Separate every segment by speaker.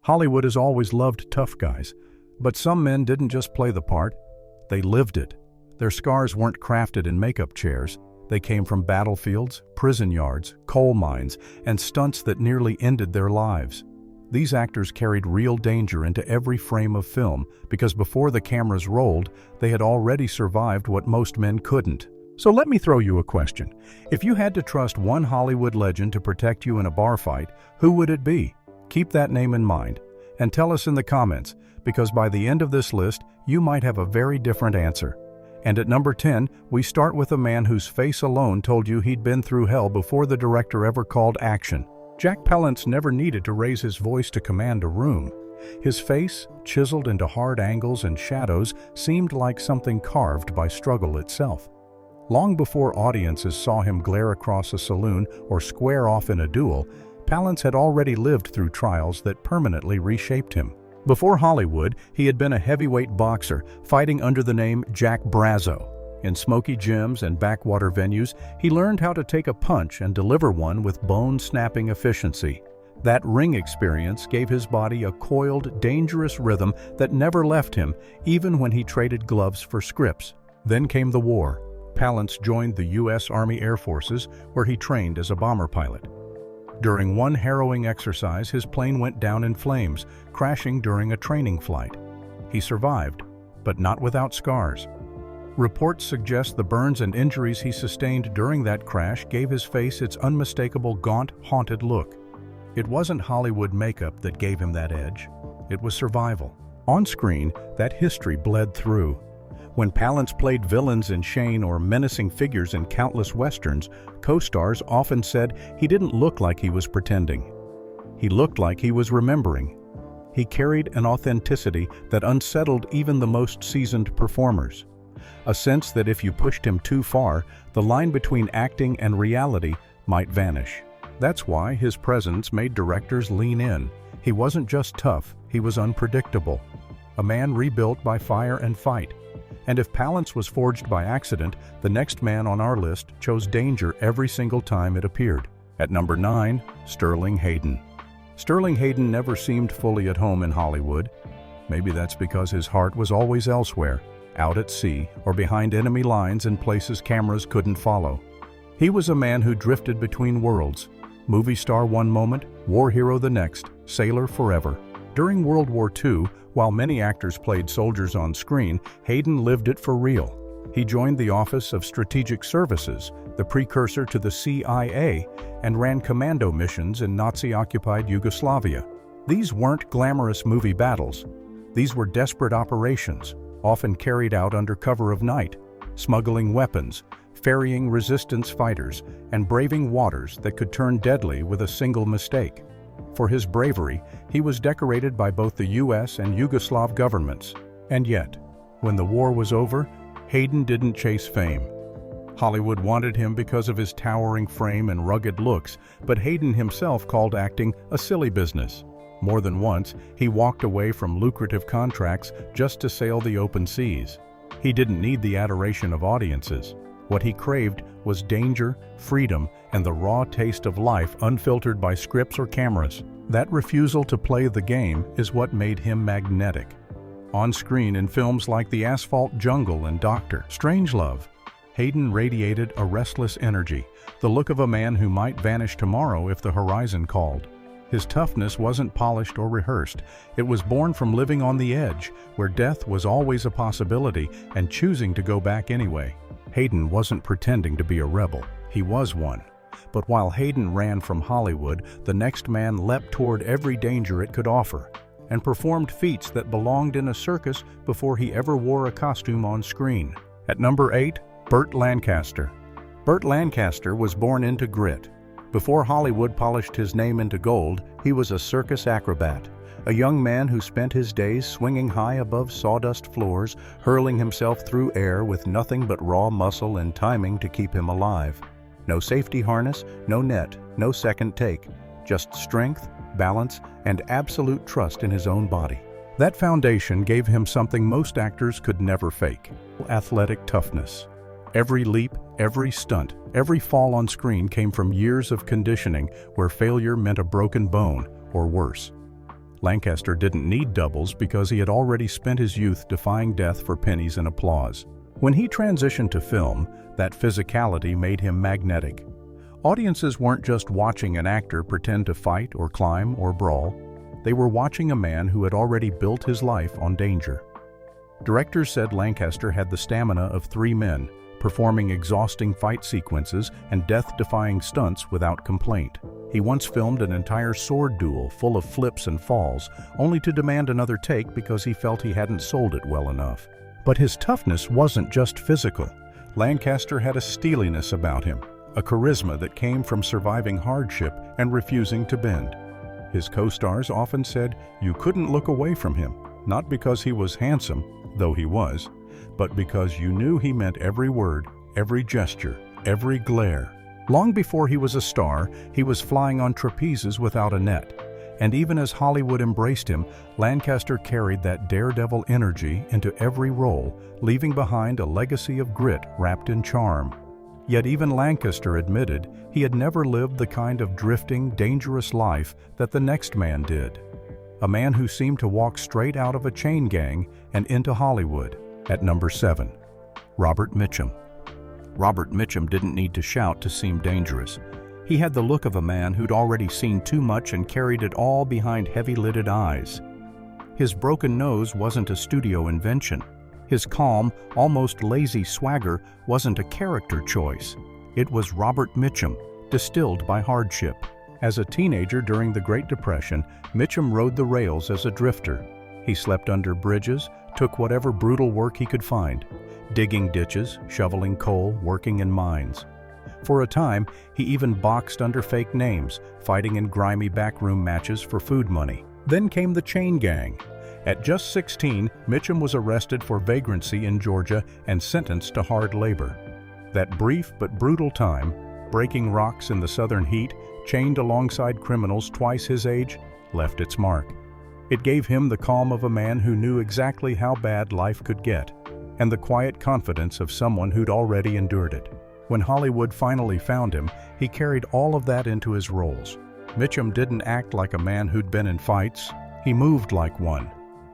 Speaker 1: Hollywood has always loved tough guys, but some men didn't just play the part, they lived it. Their scars weren't crafted in makeup chairs. They came from battlefields, prison yards, coal mines, and stunts that nearly ended their lives. These actors carried real danger into every frame of film because before the cameras rolled, they had already survived what most men couldn't. So let me throw you a question. If you had to trust one Hollywood legend to protect you in a bar fight, who would it be? Keep that name in mind and tell us in the comments, because by the end of this list, you might have a very different answer. And at number 10, we start with a man whose face alone told you he'd been through hell before the director ever called action. Jack Palance never needed to raise his voice to command a room. His face, chiseled into hard angles and shadows, seemed like something carved by struggle itself. Long before audiences saw him glare across a saloon or square off in a duel, Palance had already lived through trials that permanently reshaped him. Before Hollywood, he had been a heavyweight boxer, fighting under the name Jack Brazzo. In smoky gyms and backwater venues, he learned how to take a punch and deliver one with bone-snapping efficiency. That ring experience gave his body a coiled, dangerous rhythm that never left him, even when he traded gloves for scripts. Then came the war. Palance joined the U.S. Army Air Forces, where he trained as a bomber pilot. During one harrowing exercise, his plane went down in flames, crashing during a training flight. He survived, but not without scars. Reports suggest the burns and injuries he sustained during that crash gave his face its unmistakable gaunt, haunted look. It wasn't Hollywood makeup that gave him that edge. It was survival. On screen, that history bled through. When Palance played villains in Shane or menacing figures in countless westerns, co-stars often said he didn't look like he was pretending. He looked like he was remembering. He carried an authenticity that unsettled even the most seasoned performers. A sense that if you pushed him too far, the line between acting and reality might vanish. That's why his presence made directors lean in. He wasn't just tough, he was unpredictable. A man rebuilt by fire and fight. And if Palance was forged by accident, the next man on our list chose danger every single time it appeared. At number 9, Sterling Hayden. Sterling Hayden never seemed fully at home in Hollywood. Maybe that's because his heart was always elsewhere, out at sea or behind enemy lines in places cameras couldn't follow. He was a man who drifted between worlds. Movie star one moment, war hero the next, sailor forever. During World War II, while many actors played soldiers on screen, Hayden lived it for real. He joined the Office of Strategic Services, the precursor to the CIA, and ran commando missions in Nazi-occupied Yugoslavia. These weren't glamorous movie battles. These were desperate operations, often carried out under cover of night, smuggling weapons, ferrying resistance fighters, and braving waters that could turn deadly with a single mistake. For his bravery, he was decorated by both the U.S. and Yugoslav governments. And yet, when the war was over, Hayden didn't chase fame. Hollywood wanted him because of his towering frame and rugged looks, but Hayden himself called acting a silly business. More than once, he walked away from lucrative contracts just to sail the open seas. He didn't need the adoration of audiences. What he craved was danger, freedom, and the raw taste of life unfiltered by scripts or cameras. That refusal to play the game is what made him magnetic. On screen in films like The Asphalt Jungle and Dr. Strangelove, Hayden radiated a restless energy, the look of a man who might vanish tomorrow if the horizon called. His toughness wasn't polished or rehearsed. It was born from living on the edge, where death was always a possibility and choosing to go back anyway. Hayden wasn't pretending to be a rebel. He was one. But while Hayden ran from Hollywood, the next man leapt toward every danger it could offer and performed feats that belonged in a circus before he ever wore a costume on screen. At number 8, Burt Lancaster. Burt Lancaster was born into grit. Before Hollywood polished his name into gold, he was a circus acrobat, a young man who spent his days swinging high above sawdust floors, hurling himself through air with nothing but raw muscle and timing to keep him alive. No safety harness, no net, no second take, just strength, balance, and absolute trust in his own body. That foundation gave him something most actors could never fake: athletic toughness. Every leap, every stunt, every fall on screen came from years of conditioning where failure meant a broken bone or worse. Lancaster didn't need doubles because he had already spent his youth defying death for pennies and applause. When he transitioned to film, that physicality made him magnetic. Audiences weren't just watching an actor pretend to fight or climb or brawl. They were watching a man who had already built his life on danger. Directors said Lancaster had the stamina of 3 men, performing exhausting fight sequences and death-defying stunts without complaint. He once filmed an entire sword duel full of flips and falls, only to demand another take because he felt he hadn't sold it well enough. But his toughness wasn't just physical. Lancaster had a steeliness about him, a charisma that came from surviving hardship and refusing to bend. His co-stars often said you couldn't look away from him, not because he was handsome, though he was, but because you knew he meant every word, every gesture, every glare. Long before he was a star, he was flying on trapezes without a net. And even as Hollywood embraced him, Lancaster carried that daredevil energy into every role, leaving behind a legacy of grit wrapped in charm. Yet even Lancaster admitted he had never lived the kind of drifting, dangerous life that the next man did. A man who seemed to walk straight out of a chain gang and into Hollywood. At number 7, Robert Mitchum. Robert Mitchum didn't need to shout to seem dangerous. He had the look of a man who'd already seen too much and carried it all behind heavy-lidded eyes. His broken nose wasn't a studio invention. His calm, almost lazy swagger wasn't a character choice. It was Robert Mitchum, distilled by hardship. As a teenager during the Great Depression, Mitchum rode the rails as a drifter. He slept under bridges, took whatever brutal work he could find, digging ditches, shoveling coal, working in mines. For a time, he even boxed under fake names, fighting in grimy backroom matches for food money. Then came the chain gang. At just 16, Mitchum was arrested for vagrancy in Georgia and sentenced to hard labor. That brief but brutal time, breaking rocks in the southern heat, chained alongside criminals twice his age, left its mark. It gave him the calm of a man who knew exactly how bad life could get, and the quiet confidence of someone who'd already endured it. When Hollywood finally found him, he carried all of that into his roles. Mitchum didn't act like a man who'd been in fights. He moved like one.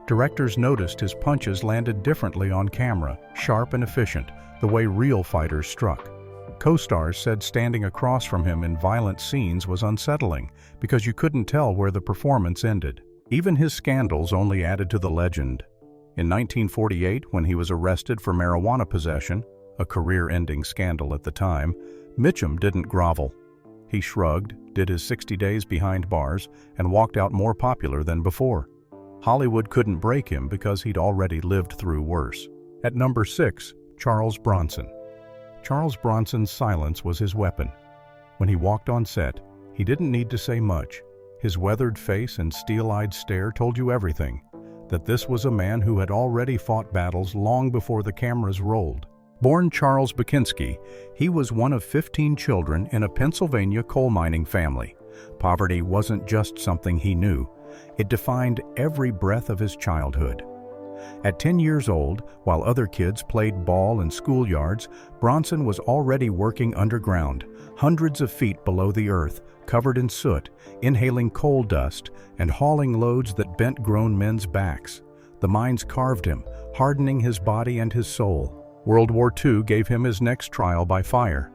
Speaker 1: Directors noticed his punches landed differently on camera, sharp and efficient, the way real fighters struck. Co-stars said standing across from him in violent scenes was unsettling because you couldn't tell where the performance ended. Even his scandals only added to the legend. In 1948, when he was arrested for marijuana possession, a career-ending scandal at the time, Mitchum didn't grovel. He shrugged, did his 60 days behind bars, and walked out more popular than before. Hollywood couldn't break him because he'd already lived through worse. At number 6, Charles Bronson. Charles Bronson's silence was his weapon. When he walked on set, he didn't need to say much. His weathered face and steel-eyed stare told you everything, that this was a man who had already fought battles long before the cameras rolled. Born Charles Bronson, he was one of 15 children in a Pennsylvania coal mining family. Poverty wasn't just something he knew. It defined every breath of his childhood. At 10 years old, while other kids played ball in schoolyards, Bronson was already working underground, hundreds of feet below the earth, covered in soot, inhaling coal dust, and hauling loads that bent grown men's backs. The mines carved him, hardening his body and his soul. World War II gave him his next trial by fire.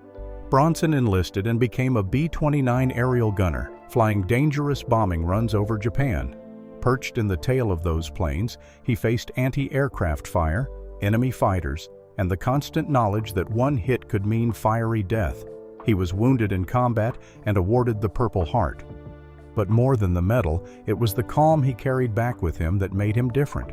Speaker 1: Bronson enlisted and became a B-29 aerial gunner, flying dangerous bombing runs over Japan. Perched in the tail of those planes, he faced anti-aircraft fire, enemy fighters, and the constant knowledge that one hit could mean fiery death. He was wounded in combat and awarded the Purple Heart. But more than the medal, it was the calm he carried back with him that made him different.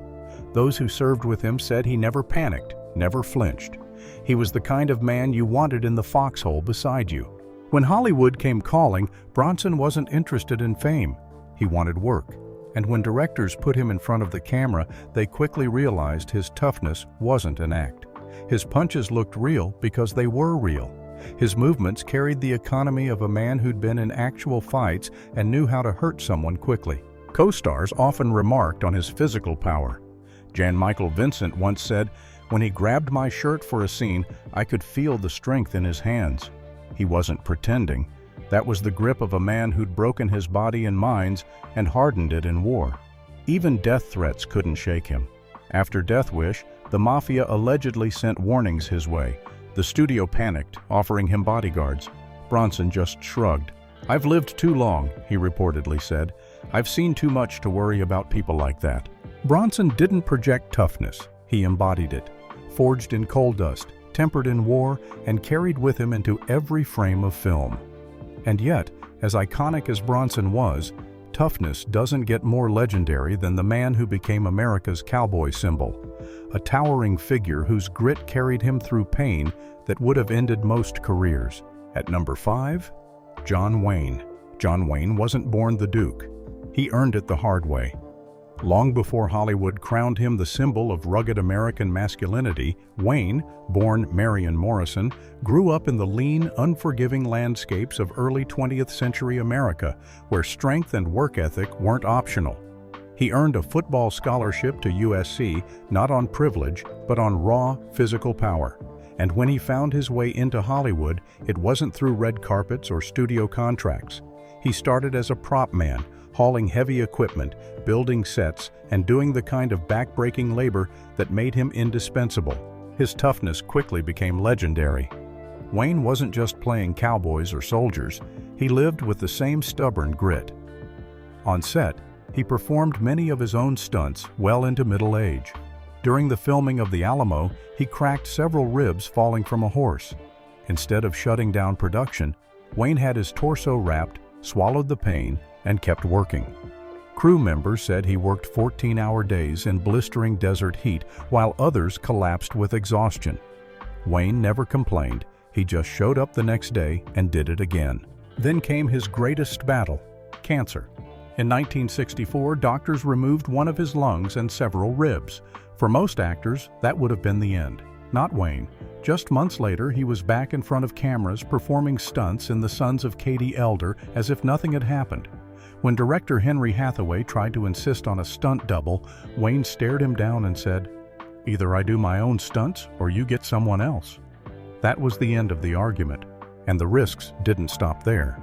Speaker 1: Those who served with him said he never panicked, never flinched. He was the kind of man you wanted in the foxhole beside you. When Hollywood came calling, Bronson wasn't interested in fame. He wanted work. And when directors put him in front of the camera, they quickly realized his toughness wasn't an act. His punches looked real because they were real. His movements carried the economy of a man who'd been in actual fights and knew how to hurt someone quickly. Co-stars often remarked on his physical power. Jan Michael Vincent once said, "When he grabbed my shirt for a scene, I could feel the strength in his hands." He wasn't pretending. That was the grip of a man who'd broken his body in mines and hardened it in war. Even death threats couldn't shake him. After Death Wish, the Mafia allegedly sent warnings his way. The studio panicked, offering him bodyguards. Bronson just shrugged. "I've lived too long," he reportedly said. "I've seen too much to worry about people like that." Bronson didn't project toughness. He embodied it. Forged in coal dust, tempered in war, and carried with him into every frame of film. And yet, as iconic as Bronson was, toughness doesn't get more legendary than the man who became America's cowboy symbol. A towering figure whose grit carried him through pain that would have ended most careers. At number 5, John Wayne. John Wayne wasn't born the Duke. He earned it the hard way. Long before Hollywood crowned him the symbol of rugged American masculinity, Wayne, born Marion Morrison, grew up in the lean, unforgiving landscapes of early 20th century America, where strength and work ethic weren't optional. He earned a football scholarship to USC, not on privilege, but on raw, physical power. And when he found his way into Hollywood, it wasn't through red carpets or studio contracts. He started as a prop man, hauling heavy equipment, building sets, and doing the kind of back-breaking labor that made him indispensable. His toughness quickly became legendary. Wayne wasn't just playing cowboys or soldiers. He lived with the same stubborn grit. On set, he performed many of his own stunts well into middle age. During the filming of The Alamo, he cracked several ribs falling from a horse. Instead of shutting down production, Wayne had his torso wrapped, swallowed the pain, and kept working. Crew members said he worked 14-hour days in blistering desert heat, while others collapsed with exhaustion. Wayne never complained. He just showed up the next day and did it again. Then came his greatest battle, cancer. In 1964, doctors removed one of his lungs and several ribs. For most actors, that would have been the end. Not Wayne. Just months later, he was back in front of cameras performing stunts in The Sons of Katie Elder as if nothing had happened. When director Henry Hathaway tried to insist on a stunt double, Wayne stared him down and said, "Either I do my own stunts or you get someone else." That was the end of the argument, and the risks didn't stop there.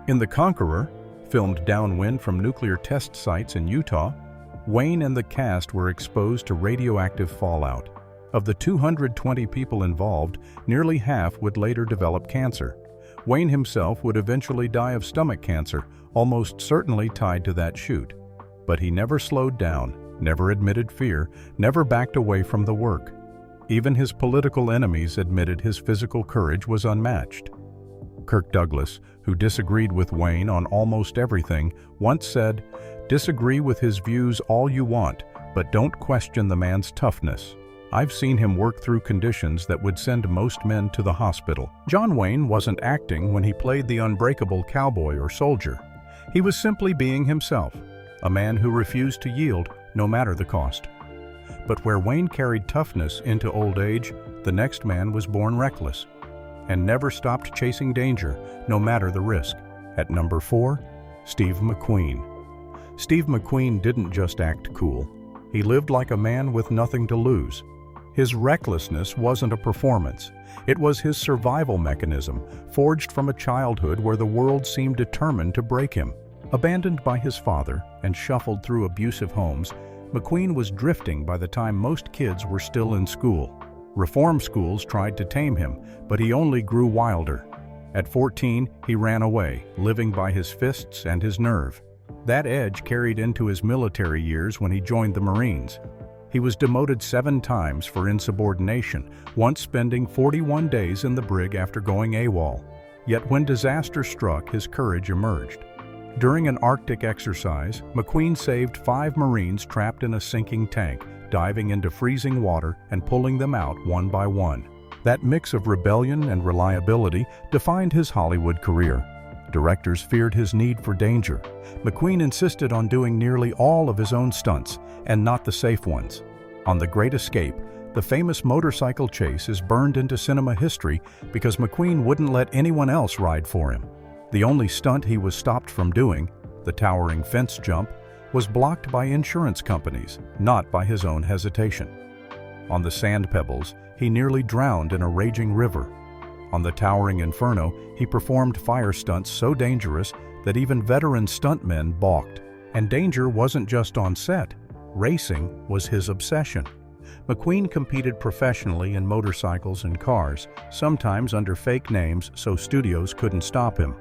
Speaker 1: In The Conqueror, filmed downwind from nuclear test sites in Utah, Wayne and the cast were exposed to radioactive fallout. Of the 220 people involved, nearly half would later develop cancer. Wayne himself would eventually die of stomach cancer, almost certainly tied to that shoot. But he never slowed down, never admitted fear, never backed away from the work. Even his political enemies admitted his physical courage was unmatched. Kirk Douglas, who disagreed with Wayne on almost everything, once said, "Disagree with his views all you want, but don't question the man's toughness. I've seen him work through conditions that would send most men to the hospital." John Wayne wasn't acting when he played the unbreakable cowboy or soldier. He was simply being himself, a man who refused to yield no matter the cost. But where Wayne carried toughness into old age, the next man was born reckless and never stopped chasing danger, no matter the risk. At number 4, Steve McQueen. Steve McQueen didn't just act cool. He lived like a man with nothing to lose. His recklessness wasn't a performance. It was his survival mechanism, forged from a childhood where the world seemed determined to break him. Abandoned by his father and shuffled through abusive homes, McQueen was drifting by the time most kids were still in school. Reform schools tried to tame him, but he only grew wilder. At 14, he ran away, living by his fists and his nerve. That edge carried into his military years when he joined the Marines. He was demoted 7 times for insubordination, once spending 41 days in the brig after going AWOL. Yet when disaster struck, his courage emerged. During an Arctic exercise, McQueen saved 5 Marines trapped in a sinking tank, diving into freezing water and pulling them out one by one. That mix of rebellion and reliability defined his Hollywood career. Directors feared his need for danger. McQueen insisted on doing nearly all of his own stunts, and not the safe ones. On The Great Escape, the famous motorcycle chase is burned into cinema history because McQueen wouldn't let anyone else ride for him. The only stunt he was stopped from doing, the towering fence jump, was blocked by insurance companies, not by his own hesitation. On the sand pebbles, he nearly drowned in a raging river. On the towering inferno, he performed fire stunts so dangerous that even veteran stuntmen balked. And danger wasn't just on set. Racing was his obsession. McQueen competed professionally in motorcycles and cars, sometimes under fake names so studios couldn't stop him.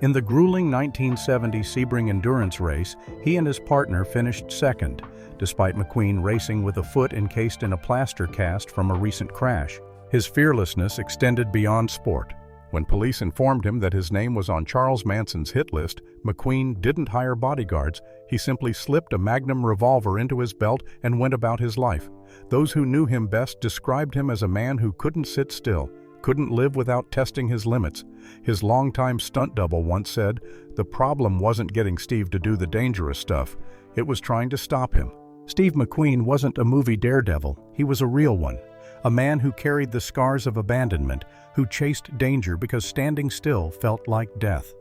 Speaker 1: In the grueling 1970 Sebring endurance race, he and his partner finished second, despite McQueen racing with a foot encased in a plaster cast from a recent crash. His fearlessness extended beyond sport. When police informed him that his name was on Charles Manson's hit list, McQueen didn't hire bodyguards. He simply slipped a Magnum revolver into his belt and went about his life. Those who knew him best described him as a man who couldn't sit still, couldn't live without testing his limits. His longtime stunt double once said, "The problem wasn't getting Steve to do the dangerous stuff. It was trying to stop him." Steve McQueen wasn't a movie daredevil. He was a real one. A man who carried the scars of abandonment, who chased danger because standing still felt like death.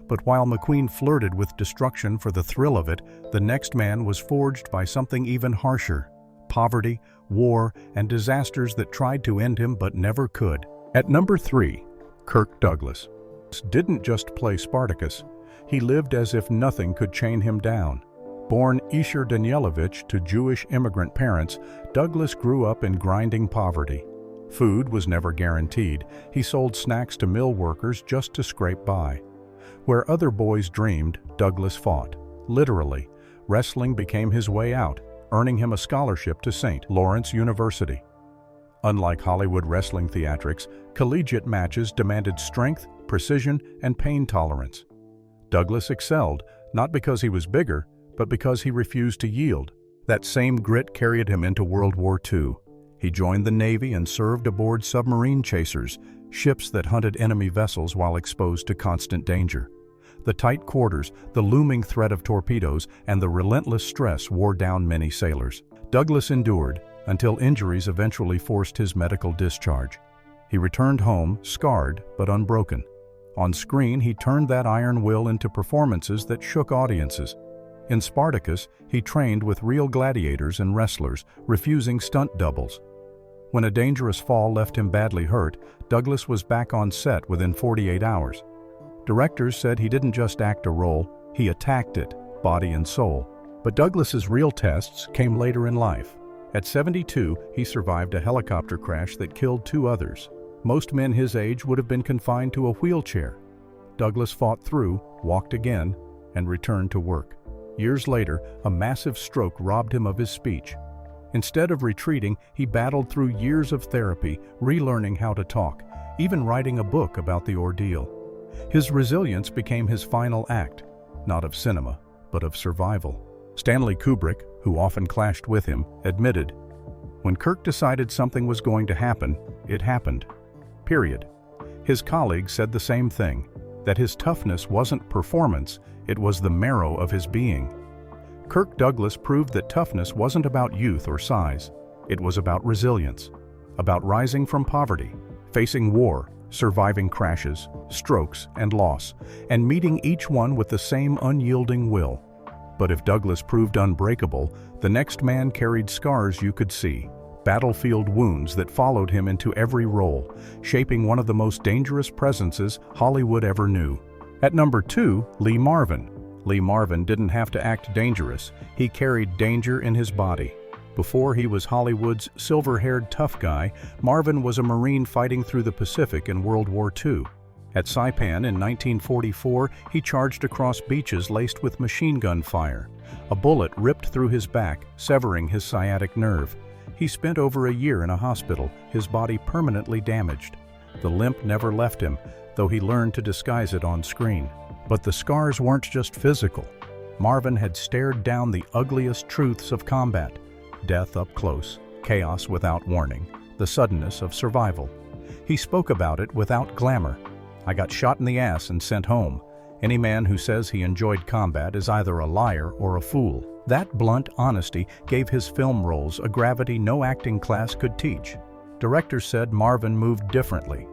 Speaker 1: But while McQueen flirted with destruction for the thrill of it, the next man was forged by something even harsher: poverty, war, and disasters that tried to end him but never could. At number 3, Kirk Douglas didn't just play Spartacus. He lived as if nothing could chain him down. Born Ishur Danielovich to Jewish immigrant parents, Douglas grew up in grinding poverty. Food was never guaranteed. He sold snacks to mill workers just to scrape by. Where other boys dreamed, Douglas fought. Literally, wrestling became his way out, earning him a scholarship to St. Lawrence University. Unlike Hollywood wrestling theatrics, collegiate matches demanded strength, precision, and pain tolerance. Douglas excelled, not because he was bigger, but because he refused to yield. That same grit carried him into World War II. He joined the Navy and served aboard submarine chasers, ships that hunted enemy vessels while exposed to constant danger. The tight quarters, the looming threat of torpedoes, and the relentless stress wore down many sailors. Douglas endured until injuries eventually forced his medical discharge. He returned home, scarred but unbroken. On screen, he turned that iron will into performances that shook audiences. In Spartacus, he trained with real gladiators and wrestlers, refusing stunt doubles. When a dangerous fall left him badly hurt, Douglas was back on set within 48 hours. Directors said he didn't just act a role, he attacked it, body and soul. But Douglas's real tests came later in life. At 72, he survived a helicopter crash that killed 2 others. Most men his age would have been confined to a wheelchair. Douglas fought through, walked again, and returned to work. Years later, a massive stroke robbed him of his speech. Instead of retreating, he battled through years of therapy, relearning how to talk, even writing a book about the ordeal. His resilience became his final act, not of cinema, but of survival. Stanley Kubrick, who often clashed with him, admitted, "When Kirk decided something was going to happen, it happened. Period." His colleagues said the same thing, that his toughness wasn't performance, it was the marrow of his being. Kirk Douglas proved that toughness wasn't about youth or size. It was about resilience, about rising from poverty, facing war, surviving crashes, strokes, and loss, and meeting each one with the same unyielding will. But if Douglas proved unbreakable, the next man carried scars you could see, battlefield wounds that followed him into every role, shaping one of the most dangerous presences Hollywood ever knew. At number 2, Lee Marvin. Lee Marvin didn't have to act dangerous, he carried danger in his body. Before he was Hollywood's silver-haired tough guy, Marvin was a Marine fighting through the Pacific in World War II. At Saipan in 1944, he charged across beaches laced with machine gun fire. A bullet ripped through his back, severing his sciatic nerve. He spent over a year in a hospital, his body permanently damaged. The limp never left him, though he learned to disguise it on screen. But the scars weren't just physical. Marvin had stared down the ugliest truths of combat: death up close, chaos without warning, the suddenness of survival. He spoke about it without glamour. "I got shot in the ass and sent home. Any man who says he enjoyed combat is either a liar or a fool." That blunt honesty gave his film roles a gravity no acting class could teach. Directors said Marvin moved differently.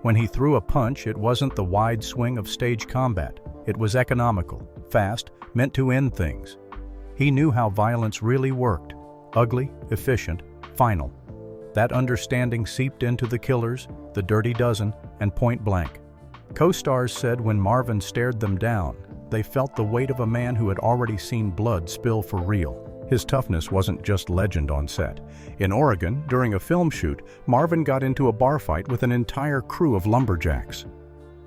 Speaker 1: When he threw a punch, it wasn't the wide swing of stage combat. It was economical, fast, meant to end things. He knew how violence really worked: ugly, efficient, final. That understanding seeped into The Killers, The Dirty Dozen, and Point Blank. Co-stars said when Marvin stared them down, they felt the weight of a man who had already seen blood spill for real. His toughness wasn't just legend on set. In Oregon, during a film shoot, Marvin got into a bar fight with an entire crew of lumberjacks.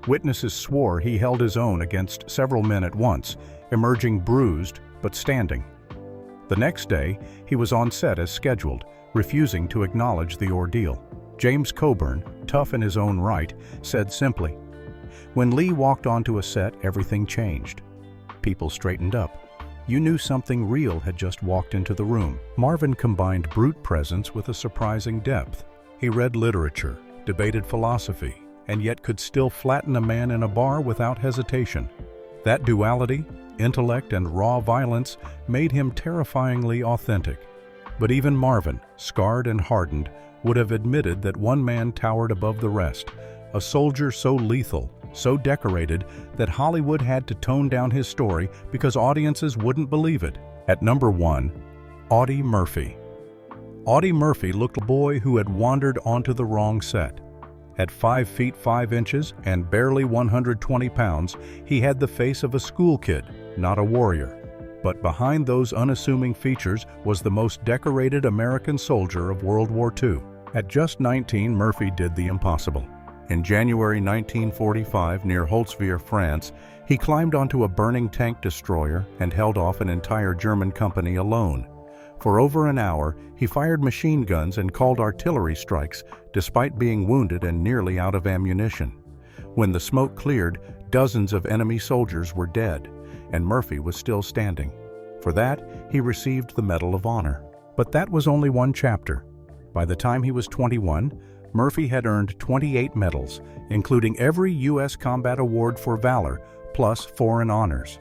Speaker 1: Witnesses swore he held his own against several men at once, emerging bruised but standing. The next day, he was on set as scheduled, refusing to acknowledge the ordeal. James Coburn, tough in his own right, said simply, "When Lee walked onto a set, everything changed. People straightened up. You knew something real had just walked into the room." Marvin combined brute presence with a surprising depth. He read literature, debated philosophy, and yet could still flatten a man in a bar without hesitation. That duality, intellect and raw violence, made him terrifyingly authentic. But even Marvin, scarred and hardened, would have admitted that one man towered above the rest, a soldier so lethal, so decorated that Hollywood had to tone down his story because audiences wouldn't believe it. At number 1, Audie Murphy. Audie Murphy looked like a boy who had wandered onto the wrong set. At 5 feet 5 inches and barely 120 pounds, he had the face of a school kid, not a warrior. But behind those unassuming features was the most decorated American soldier of World War II. At just 19, Murphy did the impossible. In January 1945, near Holtzwihr, France, he climbed onto a burning tank destroyer and held off an entire German company alone. For over an hour, he fired machine guns and called artillery strikes, despite being wounded and nearly out of ammunition. When the smoke cleared, dozens of enemy soldiers were dead, and Murphy was still standing. For that, he received the Medal of Honor. But that was only one chapter. By the time he was 21, Murphy had earned 28 medals, including every U.S. combat award for valor, plus foreign honors.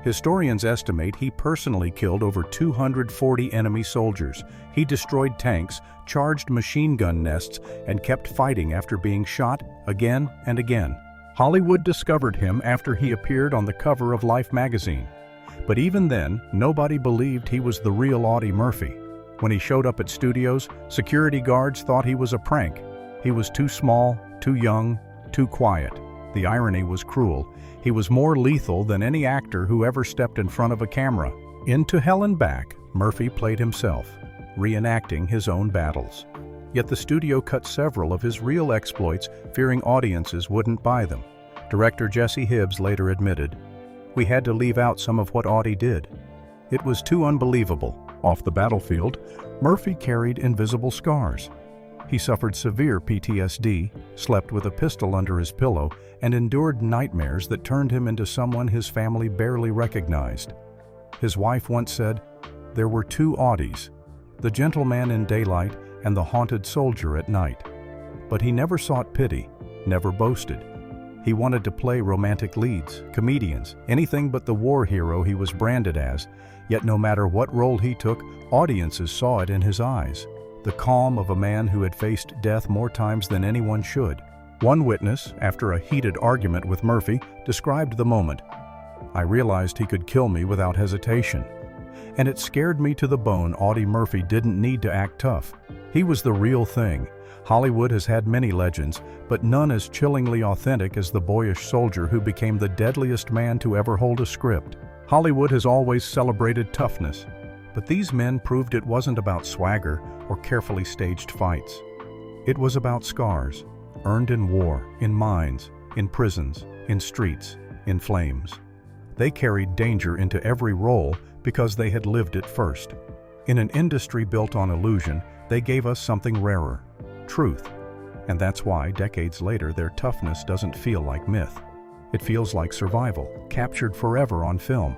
Speaker 1: Historians estimate he personally killed over 240 enemy soldiers. He destroyed tanks, charged machine gun nests, and kept fighting after being shot again and again. Hollywood discovered him after he appeared on the cover of Life magazine. But even then, nobody believed he was the real Audie Murphy. When he showed up at studios, security guards thought he was a prank. He was too small, too young, too quiet. The irony was cruel. He was more lethal than any actor who ever stepped in front of a camera. In To Hell and Back, Murphy played himself, reenacting his own battles. Yet the studio cut several of his real exploits, fearing audiences wouldn't buy them. Director Jesse Hibbs later admitted, "We had to leave out some of what Audie did. It was too unbelievable." Off the battlefield, Murphy carried invisible scars. He suffered severe PTSD, slept with a pistol under his pillow, and endured nightmares that turned him into someone his family barely recognized. His wife once said, "There were two Audies, the gentleman in daylight and the haunted soldier at night." But he never sought pity, never boasted. He wanted to play romantic leads, comedians, anything but the war hero he was branded as, yet no matter what role he took, audiences saw it in his eyes. The calm of a man who had faced death more times than anyone should. One witness, after a heated argument with Murphy, described the moment. "I realized he could kill me without hesitation. And it scared me to the bone Audie Murphy didn't need to act tough. He was the real thing." Hollywood has had many legends, but none as chillingly authentic as the boyish soldier who became the deadliest man to ever hold a script. Hollywood has always celebrated toughness, but these men proved it wasn't about swagger or carefully staged fights. It was about scars, earned in war, in mines, in prisons, in streets, in flames. They carried danger into every role because they had lived it first. In an industry built on illusion, they gave us something rarer, truth. And that's why, decades later, their toughness doesn't feel like myth. It feels like survival, captured forever on film.